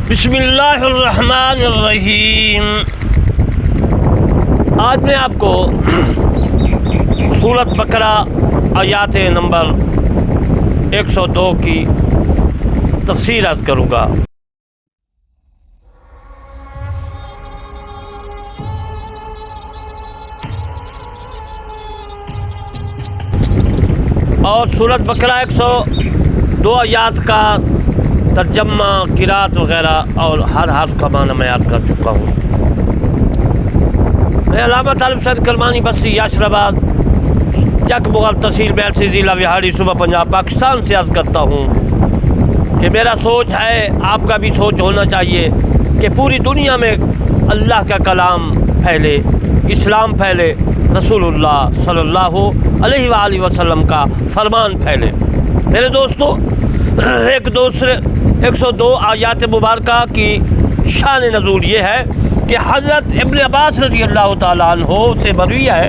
بسم اللہ الرحمن الرحیم۔ آج میں آپ کو سورۃ بقرہ آیات نمبر 102 کی تفسیر عرض کروں گا۔ اور سورۃ بقرہ 102 آیات کا ترجمہ، قرات وغیرہ اور ہر حرف کا معنی میں عرض کر چکا ہوں۔ میں علامہ طالب سید کرمانی بستی یاسر آباد چک مغل تحصیل بیلسی ضلع وہاڑی صوبہ پنجاب پاکستان سے عرض کرتا ہوں کہ میرا سوچ ہے، آپ کا بھی سوچ ہونا چاہیے کہ پوری دنیا میں اللہ کا کلام پھیلے، اسلام پھیلے، رسول اللہ صلی اللہ علیہ وآلہ وسلم کا فرمان پھیلے۔ میرے دوستو، 102 آیات مبارکہ کی شان نزول یہ ہے کہ حضرت ابن عباس رضی اللہ تعالیٰ عنہ سے مروی ہے،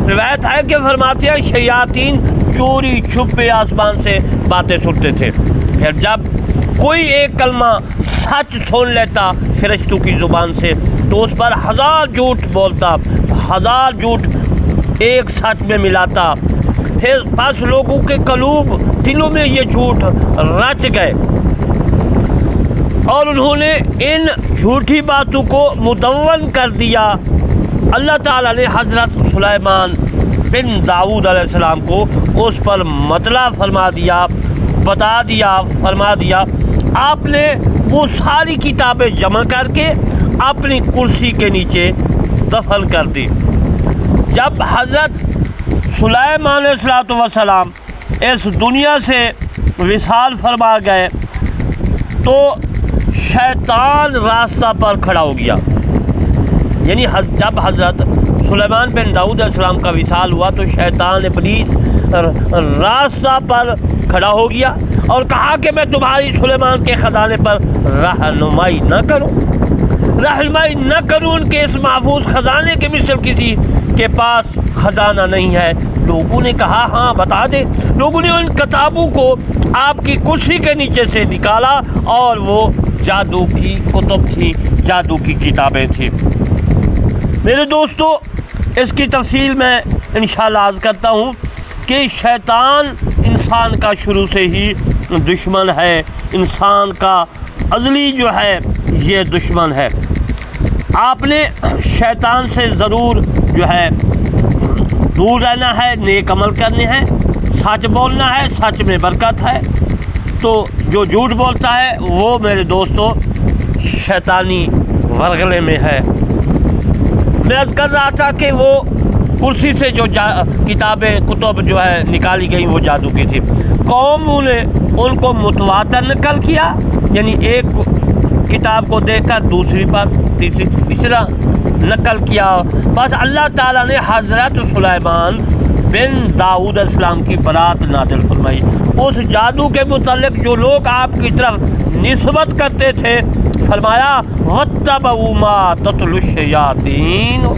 روایت ہے کہ فرماتے ہیں شیاطین چوری چھپے آسمان سے باتیں سنتے تھے، پھر جب کوئی ایک کلمہ سچ سن لیتا فرشتوں کی زبان سے تو اس پر 1000 جھوٹ بولتا، 1000 جھوٹ ایک سچ میں ملاتا، پھر بس لوگوں کے قلوب دلوں میں یہ جھوٹ رچ گئے اور انہوں نے ان جھوٹی باتوں کو مدون کر دیا۔ اللہ تعالیٰ نے حضرت سلیمان بن داؤد علیہ السلام کو اس پر مطلع فرما دیا، بتا دیا، فرما دیا۔ آپ نے وہ ساری کتابیں جمع کر کے اپنی کرسی کے نیچے دفن کر دی۔ جب حضرت سلیمان علیہ السلام اس دنیا سے وصال فرما گئے تو شیطان راستہ پر کھڑا ہو گیا، یعنی جب حضرت سلیمان بن داؤد علیہ السلام کا وصال ہوا تو شیطان ابلیس راستہ پر کھڑا ہو گیا اور کہا کہ میں تمہاری سلیمان کے خزانے پر رہنمائی نہ کروں، ان کے اس محفوظ خزانے کے مثل کسی کے پاس خزانہ نہیں ہے۔ لوگوں نے کہا ہاں بتا دے۔ لوگوں نے ان کتابوں کو آپ کی کرسی کے نیچے سے نکالا اور وہ جادو کی کتب تھی، جادو کی کتابیں تھیں۔ میرے دوستو، اس کی تفصیل میں انشاءاللہ عرض کرتا ہوں کہ شیطان انسان کا شروع سے ہی دشمن ہے، انسان کا ازلی جو ہے یہ دشمن ہے۔ آپ نے شیطان سے ضرور جو ہے دور رہنا ہے، نیک عمل کرنے ہیں، سچ بولنا ہے، سچ میں برکت ہے۔ تو جو جھوٹ بولتا ہے وہ میرے دوستو شیطانی ورغلے میں ہے۔ میں عرض کر رہا تھا کہ وہ کرسی سے جو کتابیں کتب جو ہے نکالی گئی وہ جادو کی تھی۔ قوموں نے ان کو متواتر نقل کیا، یعنی ایک کتاب کو دیکھ کر دوسری پر تیسری اس طرح نقل کیا۔ بس اللہ تعالیٰ نے حضرت سلیمان بن داؤد علیہ السلام کی برات نازل فرمائی۔ اس جادو کے متعلق جو لوگ آپ کی طرف نسبت کرتے تھے، فرمایا وَاتَّبَعُوا مَا تَتْلُو الشَّيَاطِينُ،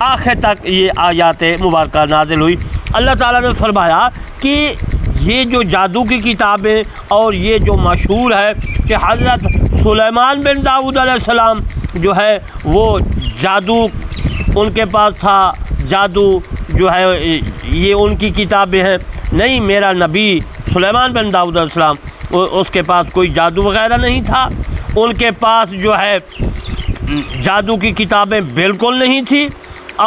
آخر تک یہ آیات مبارکہ نازل ہوئی۔ اللہ تعالیٰ نے فرمایا کہ یہ جو جادو کی کتابیں اور یہ جو مشہور ہے کہ حضرت سلیمان بن داؤد علیہ السلام جو ہے وہ جادو ان کے پاس تھا، جادو جو ہے یہ ان کی کتابیں ہیں، نہیں، میرا نبی سلیمان بن داؤد علیہ السلام اس کے پاس کوئی جادو وغیرہ نہیں تھا، ان کے پاس جو ہے جادو کی کتابیں بالکل نہیں تھی،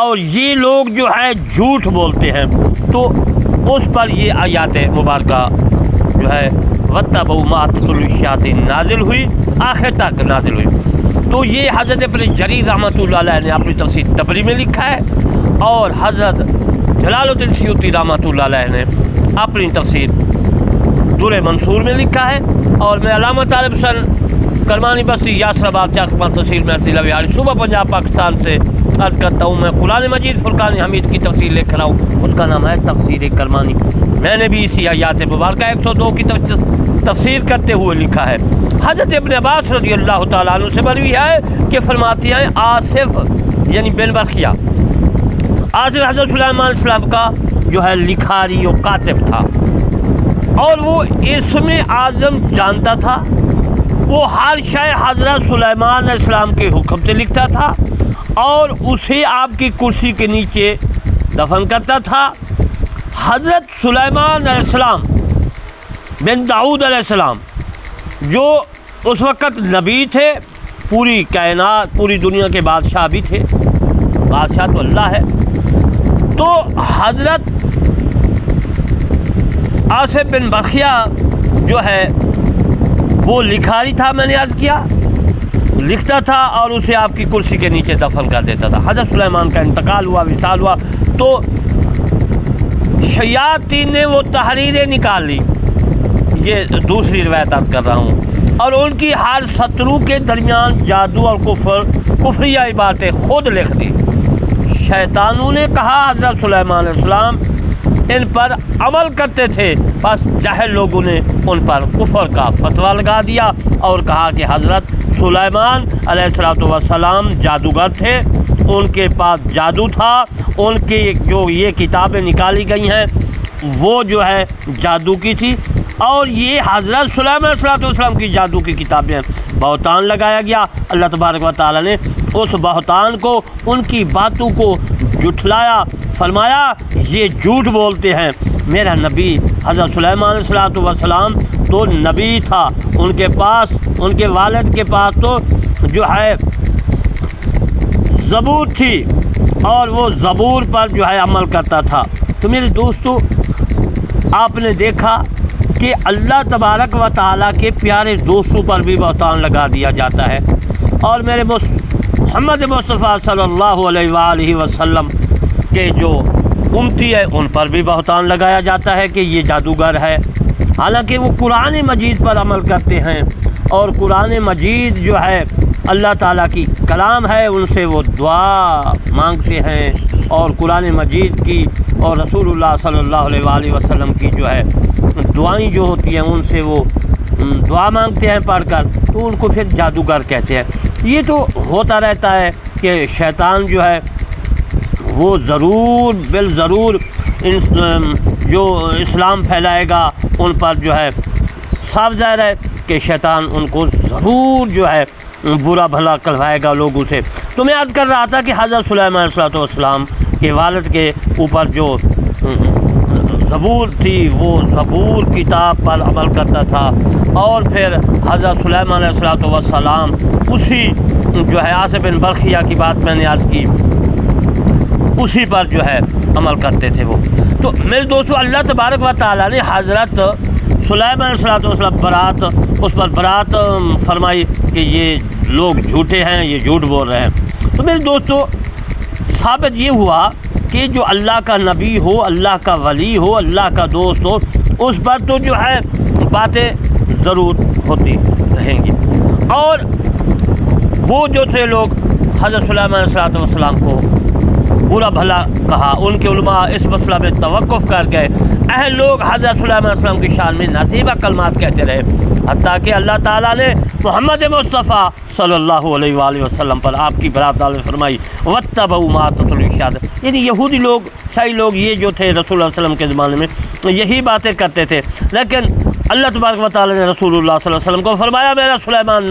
اور یہ لوگ جو ہے جھوٹ بولتے ہیں۔ تو اس پر یہ آیات مبارکہ جو ہے وَاتَّبَعُوا مَا تَتْلُو الشَّيَاطِينُ نازل ہوئی، آخر تک نازل ہوئی۔ تو یہ حضرت ابن جریر رحمۃ اللہ علیہ نے اپنی تفسیر طبری میں لکھا ہے، اور حضرت جلال الدین سیوطی رحمۃ اللہ علیہ نے اپنی تفسیر در منصور میں لکھا ہے، اور میں علامہ طالب سید کرمانی بستی یاسر آباد چک تحصیل میں ضلع وہاڑی صوبہ پنجاب پاکستان سے عرض کرتا ہوں۔ میں قرآن مجید فرقان حمید کی تفسیر لکھ رہا ہوں، اس کا نام ہے تفسیر کرمانی۔ میں نے بھی اسی آیات مبارکہ 102 کی تفسیر کرتے ہوئے لکھا ہے۔ حضرت ابن عباس رضی اللہ تعالیٰ عنہ سے مروی ہے کہ فرماتے ہیں آصف یعنی بن برقیہ، آصف حضرت سلیمان علیہ السلام کا جو ہے لکھاری و کاتب تھا، اور وہ اسم اعظم جانتا تھا، وہ ہر شے حضرت سلیمان علیہ السلام کے حکم سے لکھتا تھا اور اسے آپ کی کرسی کے نیچے دفن کرتا تھا۔ حضرت سلیمان علیہ السلام بن داؤد علیہ السلام جو اس وقت نبی تھے، پوری کائنات پوری دنیا کے بادشاہ بھی تھے، بادشاہ تو اللہ ہے، تو حضرت آصف بن برخیا جو ہے وہ لکھاری تھا، میں نے عرض کیا، لکھتا تھا اور اسے آپ کی کرسی کے نیچے دفن کر دیتا تھا۔ حضرت سلیمان کا انتقال ہوا، وصال ہوا، تو شیاطین نے وہ تحریریں نکال لی، یہ دوسری روایت عرض کر رہا ہوں، اور ان کی ہر شترو کے درمیان جادو اور کفریہ عبارتیں خود لکھ دی۔ شیطانوں نے کہا حضرت سلیمان علیہ السلام ان پر عمل کرتے تھے، بس جاہل لوگوں نے ان پر کفر کا فتویٰ لگا دیا اور کہا کہ حضرت سلیمان علیہ السلام جادوگر تھے، ان کے پاس جادو تھا، ان کی جو یہ کتابیں نکالی گئی ہیں وہ جو ہے جادو کی تھی، اور یہ حضرت سلیمان علیہ السلام کی جادو کی کتابیں بہتان لگایا گیا۔ اللہ تبارک و تعالیٰ نے اس بہتان کو، ان کی باتوں کو جھٹلایا، فرمایا یہ جھوٹ بولتے ہیں، میرا نبی حضرت سلیمان علیہ السلام تو نبی تھا، ان کے پاس، ان کے والد کے پاس تو جو ہے زبور تھی اور وہ زبور پر جو ہے عمل کرتا تھا۔ تو میرے دوستو، آپ نے دیکھا کہ اللہ تبارک و تعالیٰ کے پیارے دوستوں پر بھی بہتان لگا دیا جاتا ہے، اور میرے محمد مصطفیٰ صلی اللہ علیہ وآلہ وسلم کے جو امتی ہے ان پر بھی بہتان لگایا جاتا ہے کہ یہ جادوگر ہے، حالانکہ وہ قرآن مجید پر عمل کرتے ہیں، اور قرآن مجید جو ہے اللہ تعالیٰ کی کلام ہے، ان سے وہ دعا مانگتے ہیں، اور قرآن مجید کی اور رسول اللہ صلی اللہ علیہ وآلہ وسلم کی جو ہے دعائیں جو ہوتی ہیں ان سے وہ دعا مانگتے ہیں پڑھ کر، تو ان کو پھر جادوگر کہتے ہیں۔ یہ تو ہوتا رہتا ہے کہ شیطان جو ہے وہ ضرور بالضرور جو اسلام پھیلائے گا ان پر جو ہے صاف ظاہر ہے کہ شیطان ان کو ضرور جو ہے برا بھلا کروائے گا لوگوں سے۔ تو میں عرض کر رہا تھا کہ حضرت سلیمان علیہ السلام کے والد کے اوپر جو زبور تھی وہ زبور کتاب پر عمل کرتا تھا، اور پھر حضرت سلیمان علیہ السلام اسی جو ہے آصف بن برخیہ کی بات میں نے عرض کی، اسی پر جو ہے عمل کرتے تھے وہ۔ تو میرے دوستو، اللہ تبارک و تعالیٰ نے حضرت سلیمان علیہ السلام اس پر برات فرمائی کہ یہ لوگ جھوٹے ہیں، یہ جھوٹ بول رہے ہیں۔ تو میرے دوستو، ثابت یہ ہوا کہ جو اللہ کا نبی ہو، اللہ کا ولی ہو، اللہ کا دوست ہو، اس پر تو جو ہے باتیں ضرور ہوتی رہیں گی، اور وہ جو تھے لوگ حضرت سلیمان علیہ السلام کو برا بھلا کہا، ان کے علماء اس مسئلہ میں توقف کر گئے، اہل لوگ حضرت سلیمان علیہ السلام کی شان میں نازیبہ کلمات کہتے رہے، حتیٰ کہ اللہ تعالیٰ نے محمد مصطفیٰ صلی اللہ علیہ وآلہ وسلم پر آپ کی برات نازل فرمائی، وَاتَّبَعُوا مَا تَتْلُو الشَّيَاطِینُ، یعنی یہودی لوگ، عیسائی لوگ، یہ جو تھے رسول اللہ صلی اللہ علیہ وسلم کے زمانے میں یہی باتیں کرتے تھے، لیکن اللہ تبارک و تعالیٰ نے رسول اللہ صلی اللہ علیہ وسلم کو فرمایا میرا سلیمان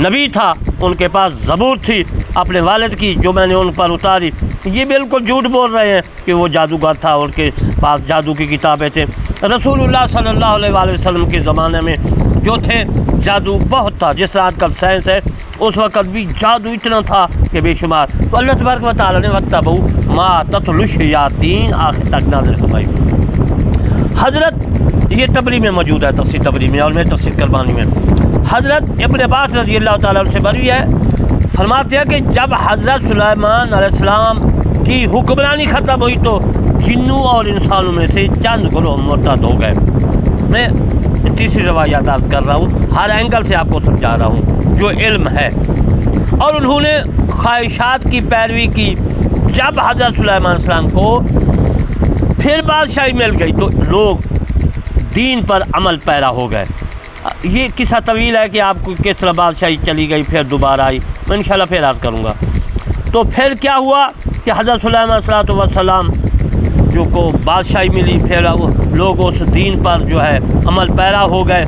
نبی تھا، ان کے پاس زبور تھی اپنے والد کی جو میں نے ان پر اتاری، یہ بالکل جھوٹ بول رہے ہیں کہ وہ جادوگر تھا، ان کے پاس جادو کی کتابیں تھے۔ رسول اللہ صلی اللہ علیہ وآلہ وسلم کے زمانے میں جو تھے جادو بہت تھا، جس طرح آج کل سائنس ہے، اس وقت بھی جادو اتنا تھا کہ بے شمار۔ تو اللہ تبارک و تعالیٰ نے وَاتَّبَعُوا مَا تَتْلُو الشَّيَاطِینُ آخر تک نازل فرمائی۔ حضرت یہ تبری میں موجود ہے، تفسیر تبری میں، اور میں تفسیر کربانی میں، حضرت ابن عباس رضی اللہ تعالیٰ عنہ سے بروی ہے، فرماتے ہیں کہ جب حضرت سلیمان علیہ السلام کی حکمرانی ختم ہوئی تو جنوں اور انسانوں میں سے چند گروہ مرتد ہو گئے۔ میں تیسری روایات عرض کر رہا ہوں، ہر اینگل سے آپ کو سمجھا رہا ہوں جو علم ہے، اور انہوں نے خواہشات کی پیروی کی۔ جب حضرت سلیمان علیہ السلام کو پھر بادشاہی مل گئی تو لوگ دین پر عمل پیرا ہو گئے۔ یہ قصہ طویل ہے کہ آپ کو کس طرح بادشاہی چلی گئی پھر دوبارہ آئی، میں انشاءاللہ پھر عرض کروں گا۔ تو پھر کیا ہوا کہ حضرت سلیمان علیہ السلام جو کو بادشاہی ملی، پھر لوگ اس دین پر جو ہے عمل پیرا ہو گئے۔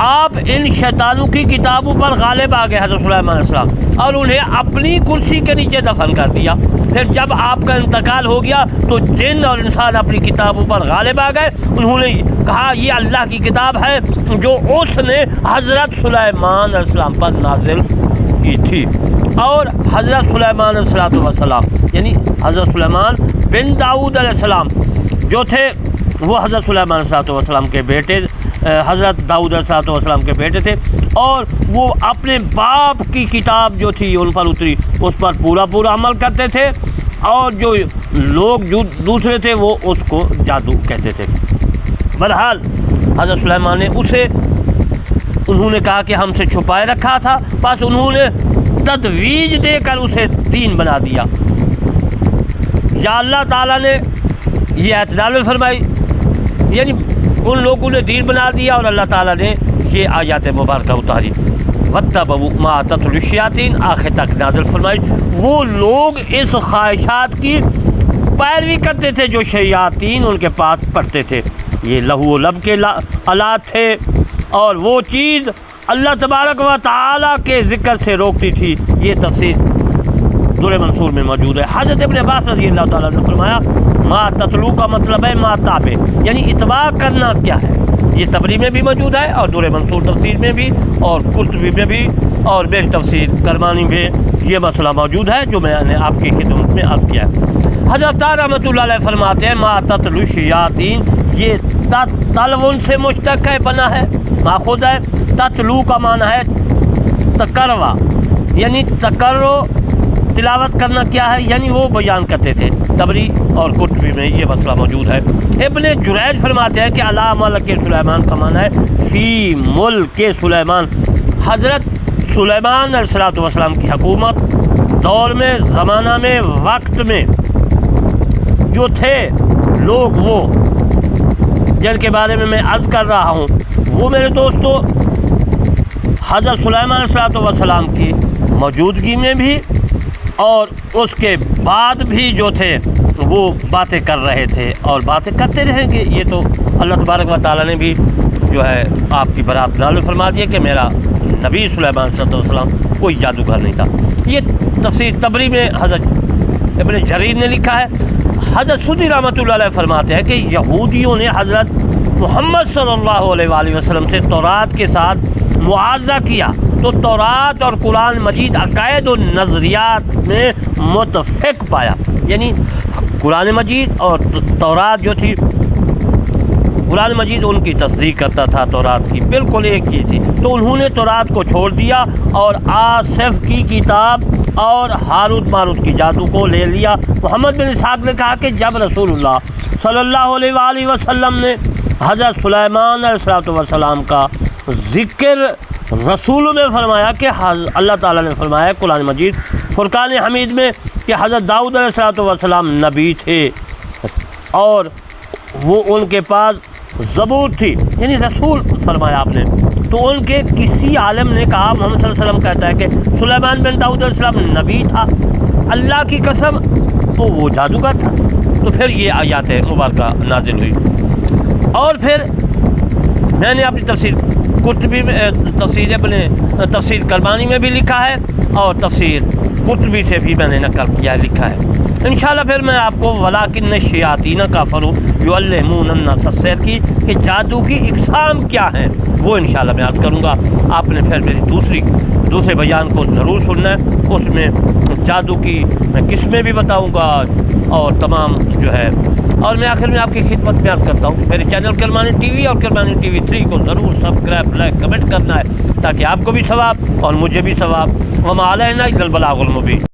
آپ ان شیطانوں کی کتابوں پر غالب آ گئے حضرت سلیمان علیہ السلام، اور انہیں اپنی کرسی کے نیچے دفن کر دیا۔ پھر جب آپ کا انتقال ہو گیا تو جن اور انسان اپنی کتابوں پر غالب آ گئے، انہوں نے کہا یہ اللہ کی کتاب ہے جو اس نے حضرت سلیمان علیہ السلام پر نازل کی تھی۔ اور حضرت سلیمان علیہ السلام یعنی حضرت سلیمان بن داؤد علیہ السلام جو تھے وہ حضرت سلیمان علیہ السلام کے بیٹے، حضرت داؤد علیہ السلام کے بیٹے تھے، اور وہ اپنے باپ کی کتاب جو تھی ان پر اتری اس پر پورا عمل کرتے تھے، اور جو لوگ جو دوسرے تھے وہ اس کو جادو کہتے تھے۔ بہرحال حضرت سلیمان نے اسے انہوں نے کہا کہ ہم سے چھپائے رکھا تھا، بس انہوں نے تجویز دے کر اسے دین بنا دیا۔ یا اللہ تعالیٰ نے یہ اعتدال میں فرمائی، یعنی ان لوگوں نے دین بنا دیا اور اللہ تعالیٰ نے یہ آیات مبارکہ اتاری۔ وَاتَّبَعُوا مَا تَتْلُو الشَّيَاطِينُ آخر تک نازل فرمائی۔ وہ لوگ اس خواہشات کی پیروی کرتے تھے جو شیاطین ان کے پاس پڑھتے تھے۔ یہ لہو و لب کے آلات تھے، اور وہ چیز اللہ تبارک و تعالیٰ کے ذکر سے روکتی تھی۔ یہ تفسیر در منصور میں موجود ہے۔ حضرت ابن عباس رضی اللہ تعالیٰ نے فرمایا ما تتلو کا مطلب ہے ما تابع، یعنی اتباع کرنا کیا ہے۔ یہ تبری میں بھی موجود ہے، اور در منصور تفسیر میں بھی، اور قرطبی میں بھی، اور میری تفسیر کرمانی میں یہ مسئلہ موجود ہے جو میں نے آپ کی خدمت میں عرض کیا ہے۔ حضرت رحمۃ اللہ علیہ فرماتے ہیں ما تتلو الشیاطین، یہ تلون سے مشتق ہے، بنا ہے، ماخوذ ہے۔ تتلو کا معنی ہے تقروا، یعنی تقرو تلاوت کرنا کیا ہے، یعنی وہ بیان کرتے تھے۔ تبری اور قرطبی میں یہ مسئلہ موجود ہے۔ ابن جریج فرماتے ہیں کہ علی ملک سلیمان کا معنی ہے فی ملک سلیمان، حضرت سلیمان علیہ السلام کی حکومت دور میں، زمانہ میں، وقت میں جو تھے لوگ، وہ جن کے بارے میں عرض کر رہا ہوں، وہ میرے دوستو حضرت سلیمان علیہ السلام کی موجودگی میں بھی اور اس کے بعد بھی جو تھے وہ باتیں کر رہے تھے اور باتیں کرتے رہیں گے۔ یہ تو اللہ تبارک و تعالیٰ نے بھی جو ہے آپ کی برات نازل فرما دیا کہ میرا نبی سلیمان علیہ السلام کوئی جادوگر نہیں تھا۔ یہ تفسیر تبری میں حضرت ابن جریر نے لکھا ہے۔ حضرت سدی رحمۃ اللہ علیہ فرماتے ہیں کہ یہودیوں نے حضرت محمد صلی اللہ علیہ وآلہ وسلم سے تورات کے ساتھ معاہدہ کیا، تو تورات اور قرآن مجید عقائد و نظریات میں متفق پایا، یعنی قرآن مجید اور تورات جو تھی، قرآن مجید ان کی تصدیق کرتا تھا، تورات کی بالکل ایک چیز تھی، تو انہوں نے تورات کو چھوڑ دیا اور آصف کی کتاب اور ہاروت ماروت کی جادو کو لے لیا۔ محمد بن اسحاق نے کہا کہ جب رسول اللہ صلی اللہ علیہ وآلہ وسلم نے حضرت سلیمان علیہ السلام کا ذکر رسول میں فرمایا کہ اللہ تعالیٰ نے فرمایا قرآن مجید فرقان حمید میں کہ حضرت داؤد علیہ السلام نبی تھے اور وہ ان کے پاس زبور تھی، یعنی رسول فرمایا آپ نے۔ تو ان کے کسی عالم نے کہا، محمد صلی اللہ علیہ وسلم کہتا ہے کہ سلیمان بن داؤد علیہ السلام نبی تھا، اللہ کی قسم تو وہ جادوگر تھا۔ تو پھر یہ آیات مبارکہ نازل ہوئی، اور پھر میں نے اپنی تفسیر قرطبی میں، تفسیر کرمانی میں بھی لکھا ہے، اور تفسیر قرطبی سے بھی میں نے نقل کیا لکھا ہے۔ انشاءاللہ پھر میں آپ کو ولاکن الشیاطین کفروا یعلمون الناس السحر کی کہ جادو کی اقسام کیا ہیں وہ انشاءاللہ میں عرض کروں گا۔ آپ نے پھر میری دوسرے بیان کو ضرور سننا ہے، اس میں جادو کی میں قسمیں بھی بتاؤں گا اور تمام جو ہے، اور میں آخر میں آپ کی خدمت میں عرض کرتا ہوں کہ میرے چینل کرمانی ٹی وی اور کرمانی ٹی وی 3 کو ضرور سبسکرائب، لائک، کمنٹ کرنا ہے تاکہ آپ کو بھی ثواب اور مجھے بھی ثواب۔ وما علینا الا البلاغ المبین۔